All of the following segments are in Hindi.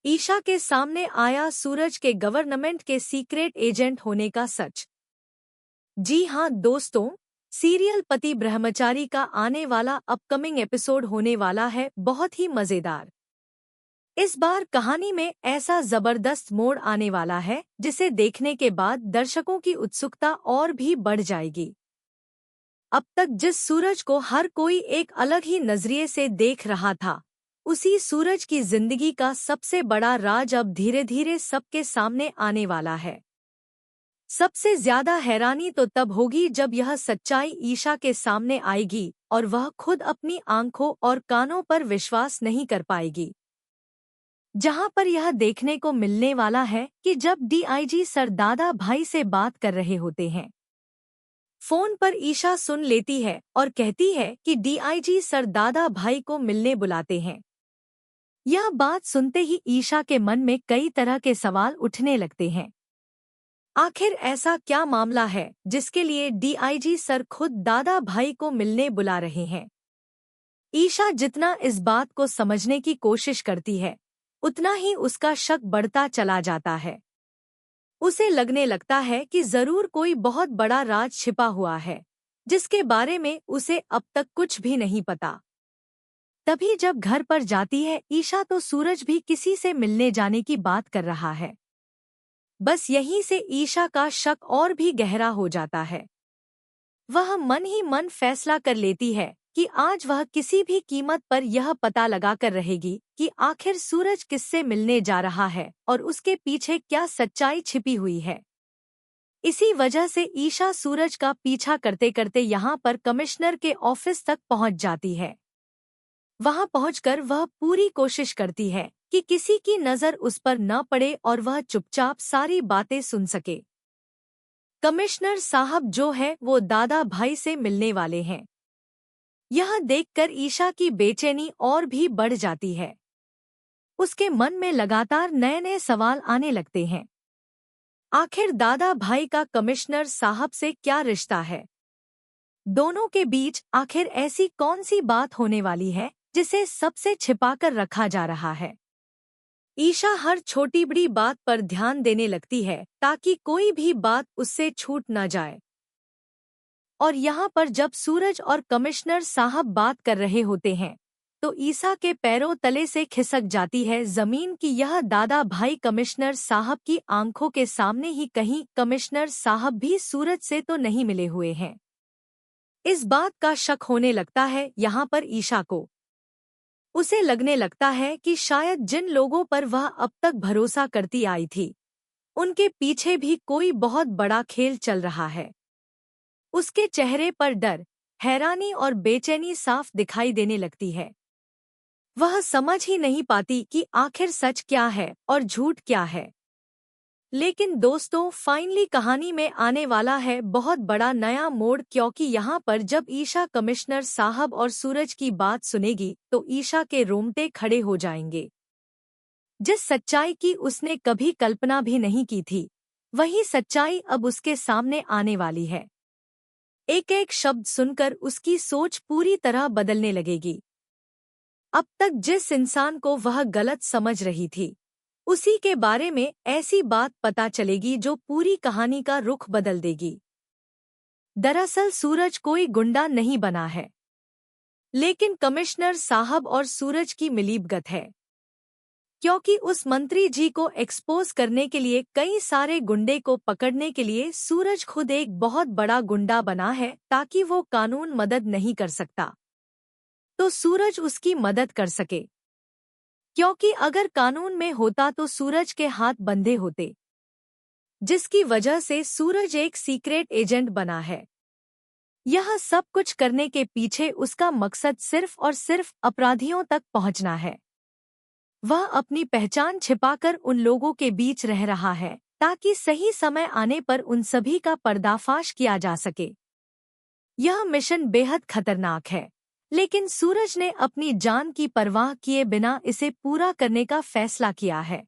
ईशा के सामने आया सूरज के गवर्नमेंट के सीक्रेट एजेंट होने का सच। जी हाँ दोस्तों, सीरियल पति ब्रह्मचारी का आने वाला अपकमिंग एपिसोड होने वाला है बहुत ही मजेदार। इस बार कहानी में ऐसा जबरदस्त मोड़ आने वाला है जिसे देखने के बाद दर्शकों की उत्सुकता और भी बढ़ जाएगी। अब तक जिस सूरज को हर कोई एक अलग ही नजरिए से देख रहा था, उसी सूरज की जिंदगी का सबसे बड़ा राज अब धीरे धीरे सबके सामने आने वाला है। सबसे ज्यादा हैरानी तो तब होगी जब यह सच्चाई ईशा के सामने आएगी और वह खुद अपनी आंखों और कानों पर विश्वास नहीं कर पाएगी। जहां पर यह देखने को मिलने वाला है कि जब डीआईजी सर दादा भाई से बात कर रहे होते हैं, फोन पर ईशा सुन लेती है और कहती है कि डीआईजी सर दादा भाई को मिलने बुलाते हैं। यह बात सुनते ही ईशा के मन में कई तरह के सवाल उठने लगते हैं। आखिर ऐसा क्या मामला है जिसके लिए डीआईजी सर खुद दादा भाई को मिलने बुला रहे हैं? ईशा जितना इस बात को समझने की कोशिश करती है, उतना ही उसका शक बढ़ता चला जाता है। उसे लगने लगता है कि जरूर कोई बहुत बड़ा राज छिपा हुआ है जिसके बारे में उसे अब तक कुछ भी नहीं पता। तभी जब घर पर जाती है ईशा तो सूरज भी किसी से मिलने जाने की बात कर रहा है। बस यहीं से ईशा का शक और भी गहरा हो जाता है। वह मन ही मन फैसला कर लेती है कि आज वह किसी भी कीमत पर यह पता लगा कर रहेगी कि आखिर सूरज किससे मिलने जा रहा है और उसके पीछे क्या सच्चाई छिपी हुई है। इसी वजह से ईशा सूरज का पीछा करते करते यहाँ पर कमिश्नर के ऑफिस तक पहुँच जाती है। वहां पहुंचकर वह पूरी कोशिश करती है कि किसी की नजर उस पर न पड़े और वह चुपचाप सारी बातें सुन सके। कमिश्नर साहब जो है वो दादा भाई से मिलने वाले हैं। यह देखकर ईशा की बेचैनी और भी बढ़ जाती है। उसके मन में लगातार नए नए सवाल आने लगते हैं। आखिर दादा भाई का कमिश्नर साहब से क्या रिश्ता है? दोनों के बीच आखिर ऐसी कौन सी बात होने वाली है जिसे सबसे छिपाकर रखा जा रहा है? ईशा हर छोटी बड़ी बात पर ध्यान देने लगती है ताकि कोई भी बात उससे छूट न जाए। और यहाँ पर जब सूरज और कमिश्नर साहब बात कर रहे होते हैं तो ईशा के पैरों तले से खिसक जाती है जमीन की यह दादा भाई कमिश्नर साहब की आंखों के सामने ही कहीं कमिश्नर साहब भी सूरज से तो नहीं मिले हुए हैं। इस बात का शक होने लगता है यहाँ पर ईशा को। उसे लगने लगता है कि शायद जिन लोगों पर वह अब तक भरोसा करती आई थी, उनके पीछे भी कोई बहुत बड़ा खेल चल रहा है। उसके चेहरे पर डर, हैरानी और बेचैनी साफ दिखाई देने लगती है। वह समझ ही नहीं पाती कि आखिर सच क्या है और झूठ क्या है। लेकिन दोस्तों, फाइनली कहानी में आने वाला है बहुत बड़ा नया मोड़, क्योंकि यहाँ पर जब ईशा कमिश्नर साहब और सूरज की बात सुनेगी तो ईशा के रोंगटे खड़े हो जाएंगे। जिस सच्चाई की उसने कभी कल्पना भी नहीं की थी, वही सच्चाई अब उसके सामने आने वाली है। एक एक शब्द सुनकर उसकी सोच पूरी तरह बदलने लगेगी। अब तक जिस इंसान को वह गलत समझ रही थी, उसी के बारे में ऐसी बात पता चलेगी जो पूरी कहानी का रुख बदल देगी। दरअसल सूरज कोई गुंडा नहीं बना है, लेकिन कमिश्नर साहब और सूरज की मिलीभगत है। क्योंकि उस मंत्री जी को एक्सपोज करने के लिए कई सारे गुंडे को पकड़ने के लिए सूरज खुद एक बहुत बड़ा गुंडा बना है ताकि वो कानून मदद नहीं कर सकता तो सूरज उसकी मदद कर सके। क्योंकि अगर कानून में होता तो सूरज के हाथ बंधे होते, जिसकी वजह से सूरज एक सीक्रेट एजेंट बना है। यह सब कुछ करने के पीछे उसका मकसद सिर्फ और सिर्फ अपराधियों तक पहुंचना है। वह अपनी पहचान छिपाकर उन लोगों के बीच रह रहा है ताकि सही समय आने पर उन सभी का पर्दाफाश किया जा सके। यह मिशन बेहद खतरनाक है, लेकिन सूरज ने अपनी जान की परवाह किए बिना इसे पूरा करने का फैसला किया है।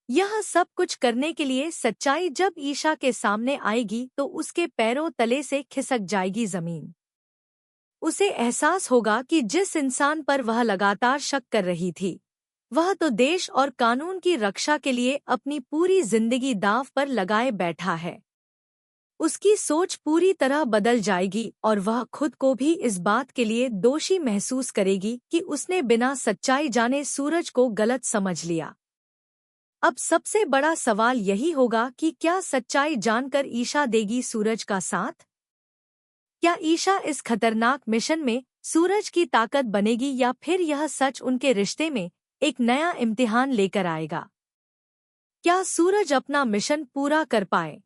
यह सब कुछ करने के लिए सच्चाई जब ईशा के सामने आएगी तो उसके पैरों तले से खिसक जाएगी जमीन। उसे एहसास होगा कि जिस इंसान पर वह लगातार शक कर रही थी, वह तो देश और कानून की रक्षा के लिए अपनी पूरी जिंदगी दांव पर लगाए बैठा है। उसकी सोच पूरी तरह बदल जाएगी और वह खुद को भी इस बात के लिए दोषी महसूस करेगी कि उसने बिना सच्चाई जाने सूरज को गलत समझ लिया। अब सबसे बड़ा सवाल यही होगा कि क्या सच्चाई जानकर ईशा देगी सूरज का साथ? क्या ईशा इस खतरनाक मिशन में सूरज की ताकत बनेगी या फिर यह सच उनके रिश्ते में एक नया इम्तिहान लेकर आएगा? क्या सूरज अपना मिशन पूरा कर पाए?